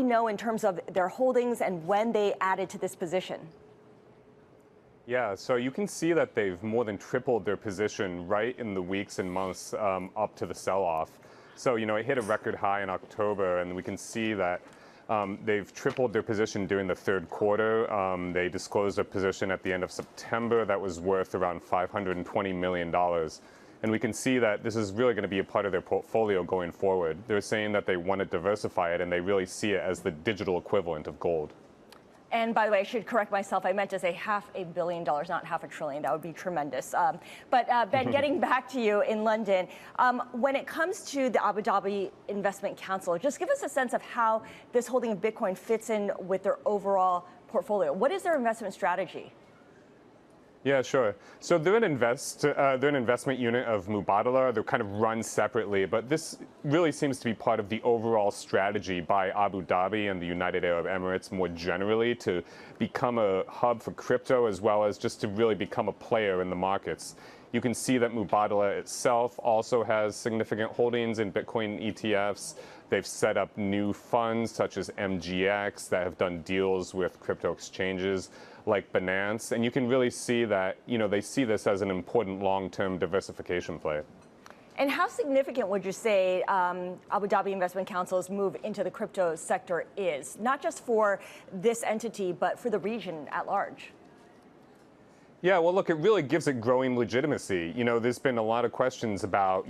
know in terms of their holdings and when they added to this position? Yeah, so you can see that they've more than tripled their position right in the weeks and months up to the sell-off. So, it hit a record high in October, and we can see that they've tripled their position during the third quarter. They disclosed a position at the end of September that was worth around $520 million. And we can see that this is really going to be a part of their portfolio going forward. They're saying that they want to diversify it, and they really see it as the digital equivalent of gold. And by the way, I should correct myself. I meant to say $500 million, not $500 billion. That would be tremendous. But Ben, getting back to you in London, when it comes to the Abu Dhabi Investment Council, just give us a sense of how this holding of Bitcoin fits in with their overall portfolio. What is their investment strategy? Yeah, sure. So they're an investment unit of Mubadala. They're kind of run separately, but this really seems to be part of the overall strategy by Abu Dhabi and the United Arab Emirates more generally to become a hub for crypto, as well as just to really become a player in the markets. You can see that Mubadala itself also has significant holdings in Bitcoin ETFs. They've set up new funds such as MGX that have done deals with crypto exchanges like Binance. And you can really see that, they see this as an important long-term diversification play. And how significant would you say Abu Dhabi Investment Council's move into the crypto sector is, not just for this entity, but for the region at large? Yeah, well, look, it really gives it growing legitimacy. There's been a lot of questions about,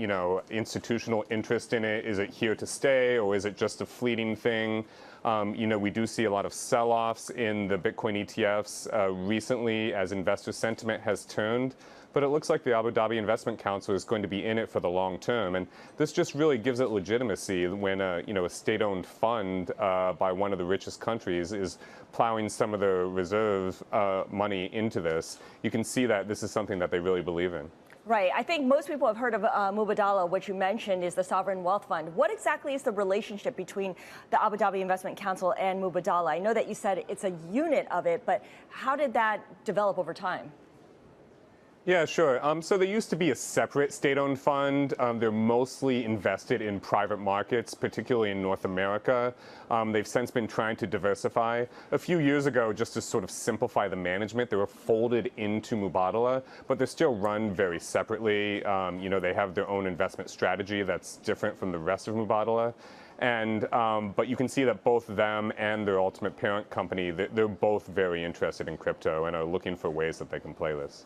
institutional interest in it. Is it here to stay, or is it just a fleeting thing? We do see a lot of sell-offs in the Bitcoin ETFs recently as investor sentiment has turned. But it looks like the Abu Dhabi Investment Council is going to be in it for the long term. And this just really gives it legitimacy when a state-owned fund by one of the richest countries is plowing some of the reserve money into this. You can see that this is something that they really believe in. Right. I think most people have heard of Mubadala, which you mentioned is the sovereign wealth fund. What exactly is the relationship between the Abu Dhabi Investment Council and Mubadala? I know that you said it's a unit of it, but how did that develop over time? Yeah, sure. So there used to be a separate state-owned fund. They're mostly invested in private markets, particularly in North America. They've since been trying to diversify. A few years ago, just to sort of simplify the management, they were folded into Mubadala, but they're still run very separately. They have their own investment strategy that's different from the rest of Mubadala. But you can see that both them and their ultimate parent company, they're both very interested in crypto and are looking for ways that they can play this.